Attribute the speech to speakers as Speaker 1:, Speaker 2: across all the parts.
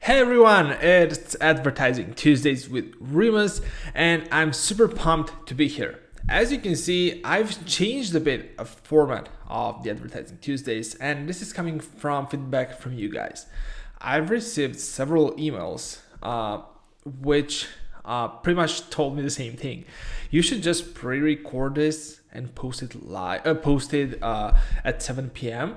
Speaker 1: Hey everyone, it's Advertising Tuesdays with Remus, and I'm super pumped to be here. As you can see, I've changed a bit of format of the Advertising Tuesdays, and this is coming from feedback from you guys. I've received several emails which pretty much told me the same thing. You should just pre-record this and post it live, at 7 p.m.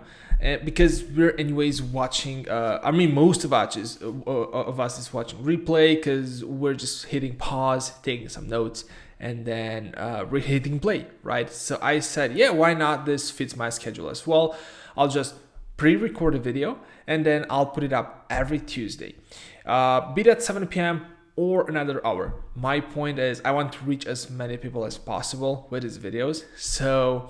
Speaker 1: Because we're anyways watching. Most of us is watching replay because we're just hitting pause, taking some notes, and then hitting play, right? So I said, yeah, why not? This fits my schedule as well. I'll just pre-record a video and then I'll put it up every Tuesday, be it at 7 p.m. or another hour. My point is I want to reach as many people as possible with these videos. So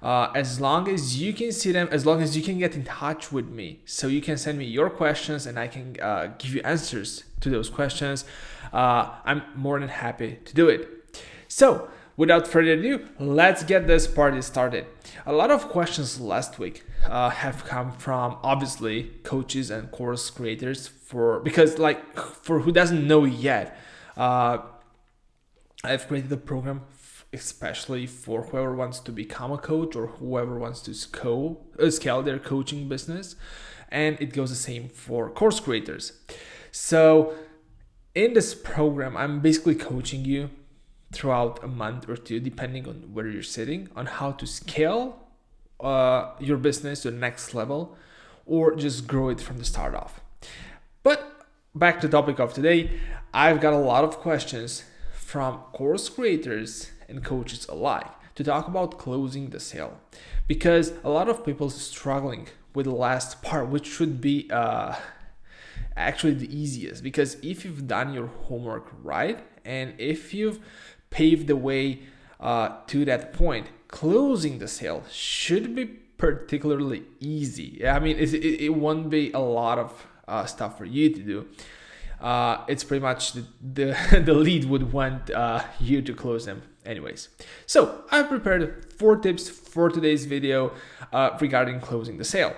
Speaker 1: as long as you can see them, as long as you can get in touch with me, so you can send me your questions and I can give you answers to those questions, I'm more than happy to do it. So without further ado, let's get this party started. A lot of questions last week have come from obviously coaches and course creators for who doesn't know yet, I've created a program especially for whoever wants to become a coach or whoever wants to scale their coaching business, and it goes the same for course creators. So in this program, I'm basically coaching you throughout a month or two, depending on where you're sitting, on how to scale your business to the next level or just grow it from the start off. But back to the topic of today, I've got a lot of questions from course creators and coaches alike to talk about closing the sale, because a lot of people are struggling with the last part, which should be actually the easiest, because if you've done your homework right and if you've paved the way to that point, closing the sale should be particularly easy. It won't be a lot of stuff for you to do. It's pretty much the lead would want you to close them anyways. So I've prepared 4 tips for today's video regarding closing the sale.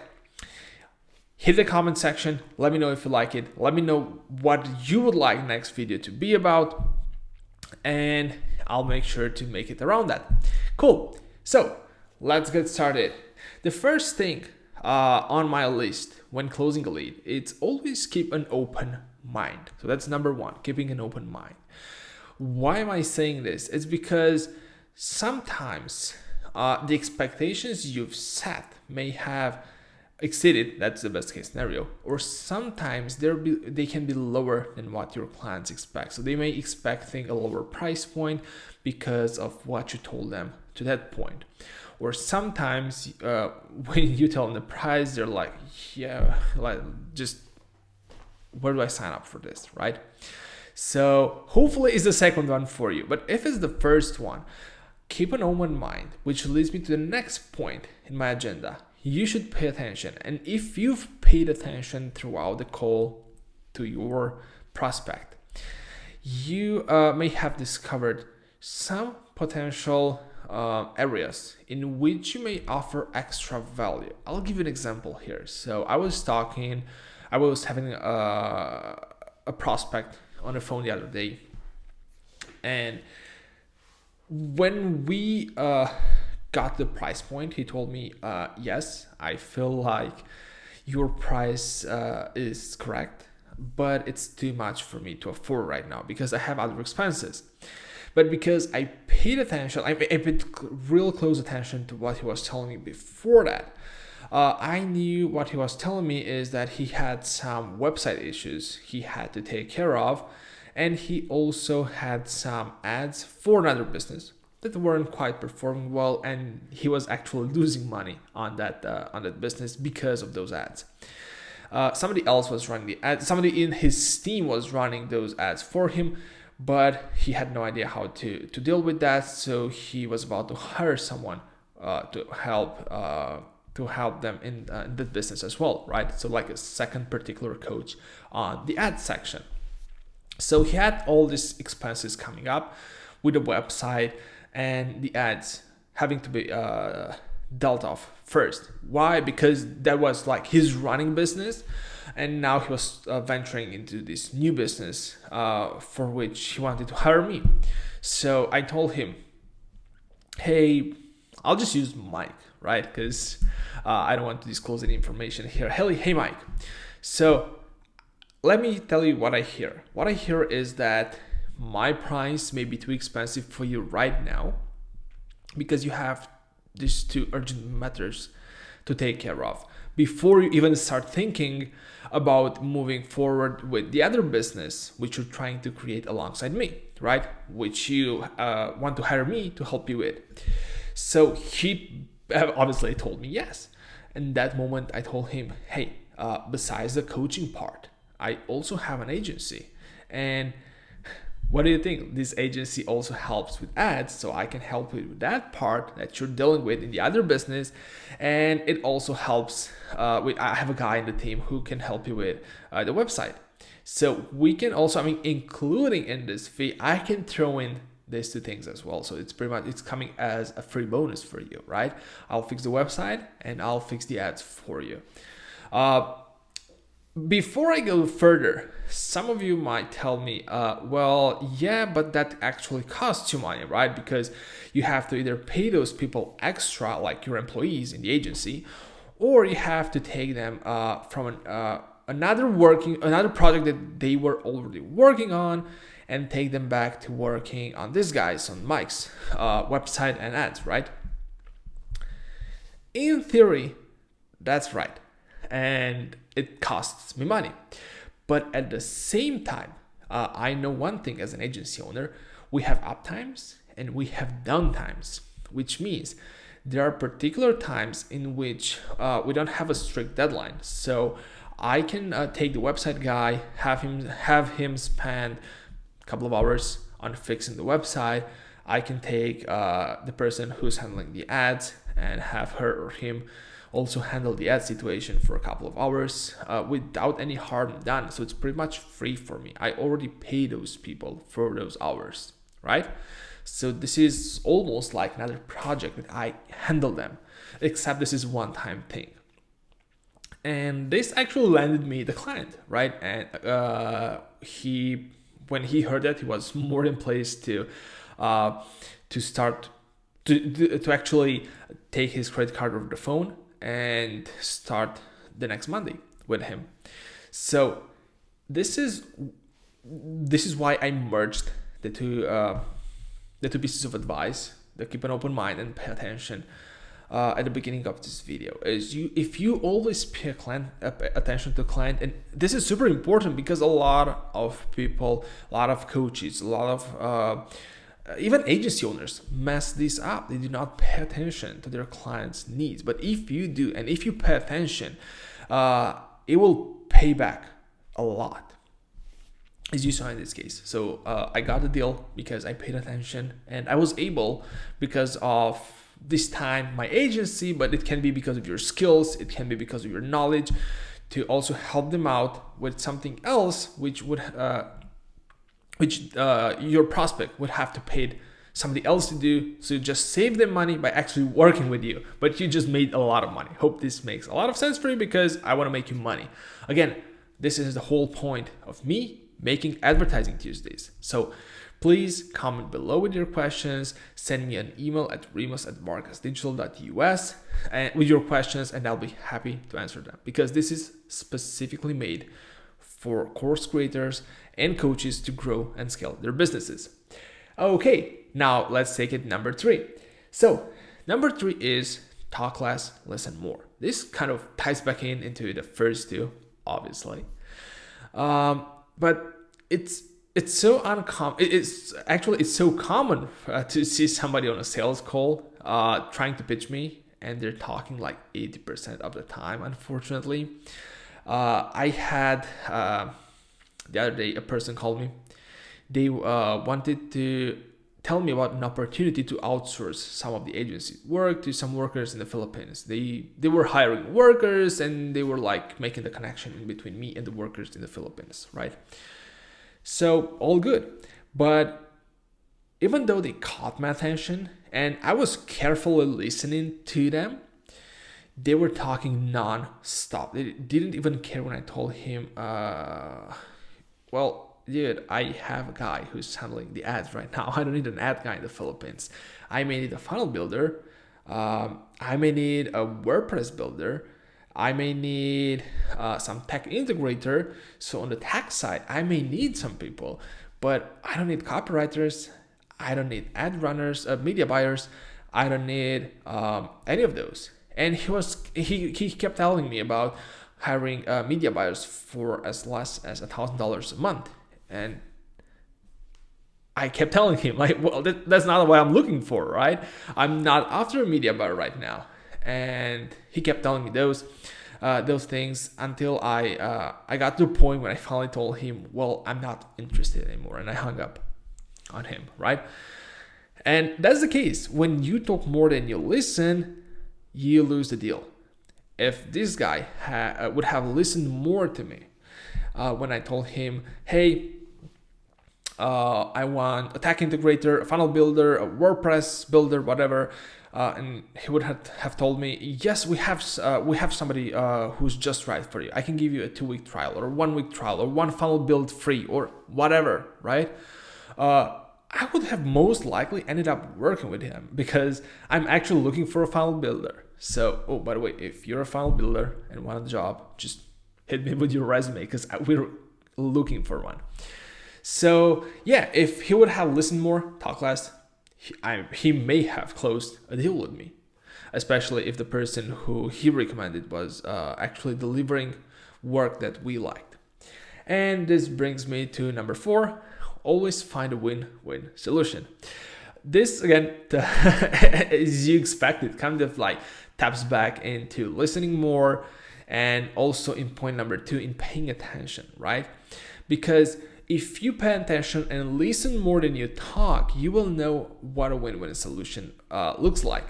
Speaker 1: Hit the comment section, let me know if you like it, let me know what you would like next video to be about, and I'll make sure to make it around that. Cool, so let's get started. The first thing on my list when closing a lead, it's always keep an open mind. So that's number 1, keeping an open mind. Why am I saying this? It's because sometimes the expectations you've set may have exceeded. That's the best case scenario. Or sometimes they can be lower than what your clients expect. So they may expect a lower price point because of what you told them to that point. Or sometimes when you tell them the price, they're like, yeah, where do I sign up for this, right? So hopefully it's the second one for you. But if it's the first one, keep an open mind, which leads me to the next point in my agenda. You should pay attention. And if you've paid attention throughout the call to your prospect, you may have discovered some potential areas in which you may offer extra value. I'll give you an example here. So I was having a prospect on the phone the other day, and when we got the price point, he told me, yes, I feel like your price is correct, but it's too much for me to afford right now because I have other expenses. But because I paid attention, I paid real close attention to what he was telling me before that, I knew what he was telling me is that he had some website issues he had to take care of, and he also had some ads for another business that weren't quite performing well, and he was actually losing money on that business because of those ads. Somebody else was running the ads. Somebody in his team was running those ads for him, but he had no idea how to deal with that. So he was about to hire someone to help them in the business as well, right? So like a second particular coach on the ad section. So he had all these expenses coming up with the website and the ads having to be dealt off first. Why? Because that was like his running business, and now he was venturing into this new business for which he wanted to hire me. So I told him, hey, I'll just use Mike, right? Because I don't want to disclose any information here. Hey, Mike. So let me tell you what I hear. What I hear is that my price may be too expensive for you right now because you have these two urgent matters to take care of before you even start thinking about moving forward with the other business which you're trying to create alongside me, right? Which you want to hire me to help you with. So he obviously told me yes. And that moment I told him, hey, besides the coaching part, I also have an agency. And what do you think? This agency also helps with ads, so I can help you with that part that you're dealing with in the other business. And it also helps I have a guy in the team who can help you with the website. So we can also, including in this fee, I can throw in these two things as well. So it's pretty much, it's coming as a free bonus for you, right? I'll fix the website and I'll fix the ads for you. Before I go further, some of you might tell me, well, yeah, but that actually costs you money, right? Because you have to either pay those people extra, like your employees in the agency, or you have to take them from another project that they were already working on and take them back to working on this guy's, on Mike's website and ads, right? In theory, that's right. And it costs me money. But at the same time, I know one thing as an agency owner, we have uptimes and we have downtimes, which means there are particular times in which we don't have a strict deadline. So I can take the website guy, have him spend a couple of hours on fixing the website. I can take the person who's handling the ads and have her or him also handle the ad situation for a couple of hours without any harm done. So it's pretty much free for me. I already pay those people for those hours, right? So this is almost like another project that I handle them, except this is one-time thing. And this actually landed me the client, right? And when he heard that, he was more than pleased to start to actually take his credit card over the phone and start the next Monday with him. So this is why I merged the two pieces of advice that keep an open mind and pay attention at the beginning of this video. If you always pay attention to client, and this is super important because a lot of people, a lot of coaches, a lot of even agency owners mess this up. They do not pay attention to their clients' needs. But if you do, and if you pay attention, it will pay back a lot, as you saw in this case. So I got the deal because I paid attention, and I was able, because of this time, my agency, but it can be because of your skills, it can be because of your knowledge, to also help them out with something else, which your prospect would have to pay somebody else to do. So you just save them money by actually working with you, but you just made a lot of money. Hope this makes a lot of sense for you, because I want to make you money. Again, this is the whole point of me making Advertising Tuesdays. So please comment below with your questions. Send me an email at remus@vargasdigital.us with your questions, and I'll be happy to answer them, because this is specifically made for course creators and coaches to grow and scale their businesses. Okay, now let's take it number 3. So number 3 is talk less, listen more. This kind of ties back into the first two, obviously. But it's so uncommon. It's so common to see somebody on a sales call trying to pitch me, and they're talking like 80% of the time, unfortunately. I had the other day a person called me. They wanted to tell me about an opportunity to outsource some of the agency work to some workers in the Philippines. They were hiring workers, and they were like making the connection in between me and the workers in the Philippines, right? So all good. But even though they caught my attention and I was carefully listening to them, They were talking non-stop. They didn't even care when I told him, well, dude, I have a guy who's handling the ads right now. I don't need an ad guy in the Philippines. I may need a funnel builder. I may need a WordPress builder. I may need some tech integrator. So on the tax side, I may need some people, but I don't need copywriters. I don't need ad runners, media buyers. I don't need any of those. And he kept telling me about hiring media buyers for as less as $1,000 a month. And I kept telling him, like, well, that's not what I'm looking for, right? I'm not after a media buyer right now. And he kept telling me those things until I got to the point when I finally told him, well, I'm not interested anymore. And I hung up on him, right? And that's the case. When you talk more than you listen, you lose the deal. If this guy would have listened more to me when I told him, hey, I want a tech integrator, a funnel builder, a WordPress builder, whatever, and he would have told me, yes, we have somebody who's just right for you. I can give you a 2-week trial or 1-week trial or one funnel build free or whatever, right? I would have most likely ended up working with him because I'm actually looking for a funnel builder. So, oh, by the way, if you're a funnel builder and want a job, just hit me with your resume because we're looking for one. So yeah, if he would have listened more, talk less, he may have closed a deal with me, especially if the person who he recommended was actually delivering work that we liked. And this brings me to number 4, always find a win-win solution. This, again, as you expected, kind of like taps back into listening more, and also in point number 2, in paying attention, right? Because if you pay attention and listen more than you talk, you will know what a win-win solution looks like.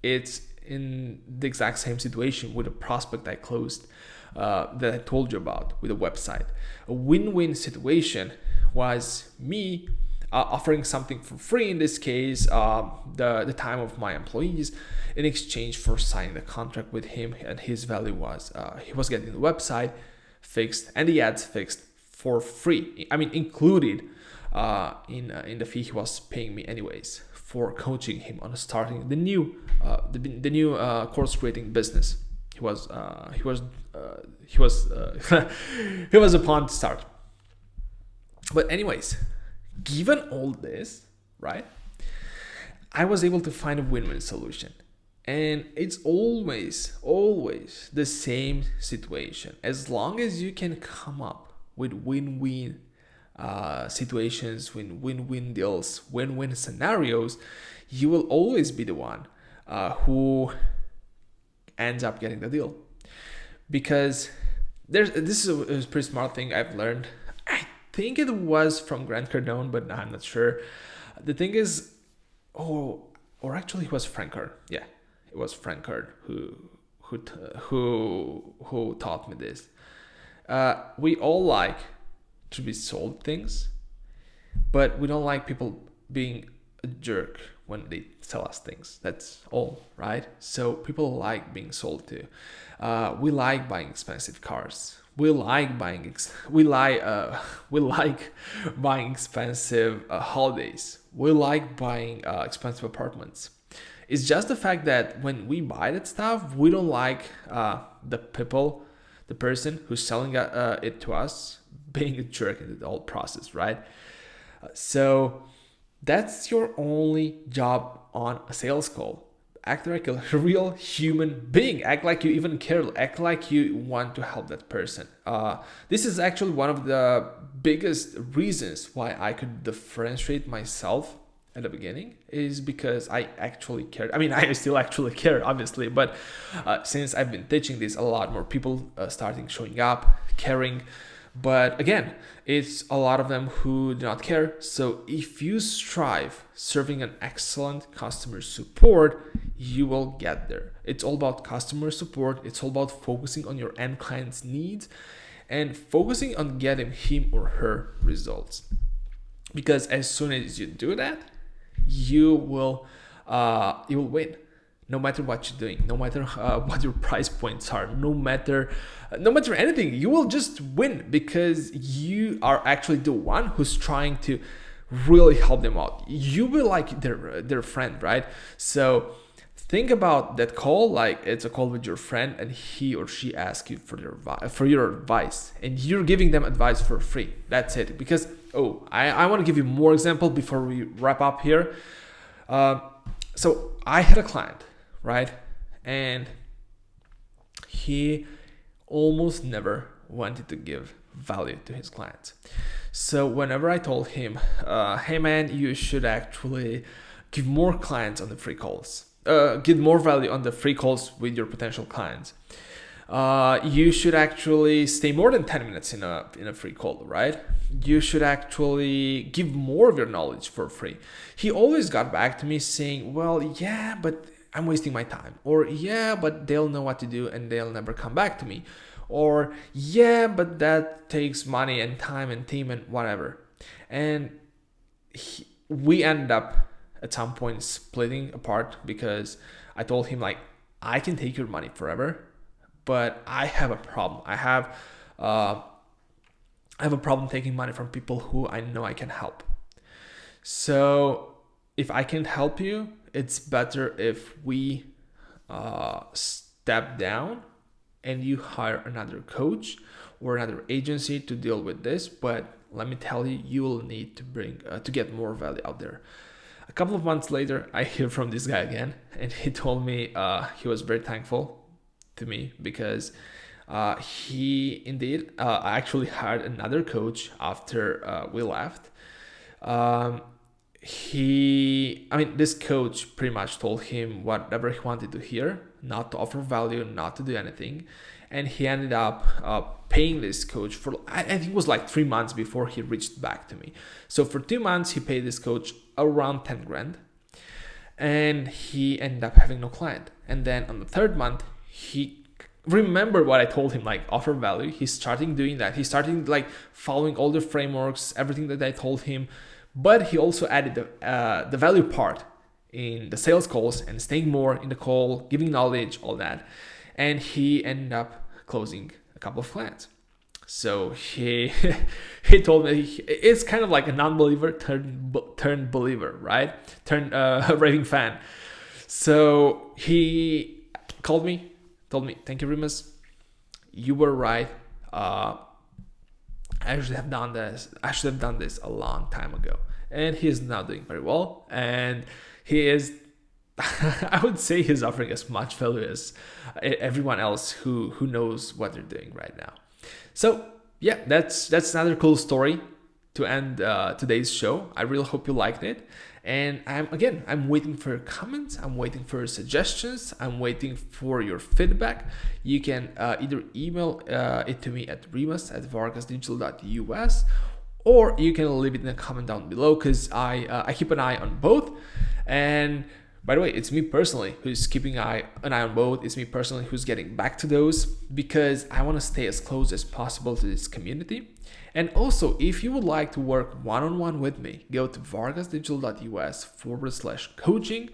Speaker 1: It's in the exact same situation with a prospect I closed that I told you about with a website. A win-win situation was me offering something for free, in this case, the time of my employees, in exchange for signing the contract with him. And his value was he was getting the website fixed and the ads fixed for free. I mean, included in the fee he was paying me anyways for coaching him on starting the new course creating business. He was upon to start. But anyways, given all this, right, I was able to find a win-win solution. And it's always the same situation. As long as you can come up with win-win situations, win-win deals, win-win scenarios, you will always be the one who ends up getting the deal. Because this is a pretty smart thing I've learned. I think it was from Grant Cardone, but I'm not sure. The thing is, or actually it was Frank Kern. Yeah, it was Frank Kern who taught me this. We all like to be sold things, but we don't like people being a jerk when they sell us things. That's all, right? So people like being sold to. We like buying expensive cars. We like buying expensive holidays. We like buying expensive apartments. It's just the fact that when we buy that stuff, we don't like the person who's selling it to us being a jerk in the whole process, right? So that's your only job on a sales call. Act like a real human being. Act like you even care. Act like you want to help that person. This is actually one of the biggest reasons why I could differentiate myself at the beginning, is because I actually cared. I mean, I still actually care, obviously, but since I've been teaching this, a lot more people starting showing up, caring. But again, it's a lot of them who do not care. So if you strive serving an excellent customer support, you will get there. It's all about customer support. It's all about focusing on your end client's needs and focusing on getting him or her results. Because as soon as you do that, you will win. no matter what you're doing, no matter what your price points are, no matter anything, you will just win because you are actually the one who's trying to really help them out. You will like their friend, right? So think about that call like it's a call with your friend, and he or she asks you for your advice, and you're giving them advice for free. That's it. Because I want to give you more example before we wrap up here. So I had a client, right? And he almost never wanted to give value to his clients. So whenever I told him, hey man, you should actually give more clients on the free calls, give more value on the free calls with your potential clients. You should actually stay more than 10 minutes in a free call, right? You should actually give more of your knowledge for free. He always got back to me saying, well, yeah, but I'm wasting my time. Or yeah, but they'll know what to do and they'll never come back to me. Or yeah, but that takes money and time and team and whatever. And we ended up at some point splitting apart because I told him like, I can take your money forever, but I have a problem. I have a problem taking money from people who I know I can help. So if I can help you, it's better if we step down and you hire another coach or another agency to deal with this. But let me tell you, you will need to bring to get more value out there. A couple of months later, I hear from this guy again, and he told me he was very thankful to me because he indeed actually hired another coach after we left. This coach pretty much told him whatever he wanted to hear, not to offer value, not to do anything. And he ended up paying this coach for, I think it was like 3 months before he reached back to me. So for 2 months, he paid this coach around 10 grand. And he ended up having no client. And then on the 3rd month, he remembered what I told him, like offer value. He's starting doing that. He's starting like following all the frameworks, everything that I told him. But he also added the value part in the sales calls and staying more in the call, giving knowledge, all that. And he ended up closing a couple of clients. So he told me it's kind of like a non-believer turned believer, right? Turned raving fan. So he called me, told me, thank you, Remus. You were right. I should have done this a long time ago. And he is now doing very well. And he is, I would say he's offering as much value as everyone else who knows what they're doing right now. So yeah, that's another cool story to end today's show. I really hope you liked it. And I'm waiting for your comments. I'm waiting for your suggestions. I'm waiting for your feedback. You can either email it to me at remus@vargasdigital.us, or you can leave it in a comment down below, because I keep an eye on both. And by the way, it's me personally who's keeping an eye on both. It's me personally who's getting back to those, because I want to stay as close as possible to this community. And also, if you would like to work one-on-one with me, go to vargasdigital.us/coaching,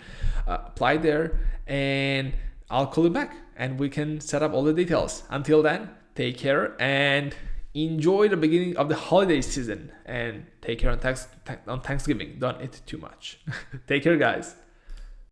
Speaker 1: apply there, and I'll call you back and we can set up all the details. Until then, take care and enjoy the beginning of the holiday season, and take care on Thanksgiving. Don't eat too much. Take care, guys.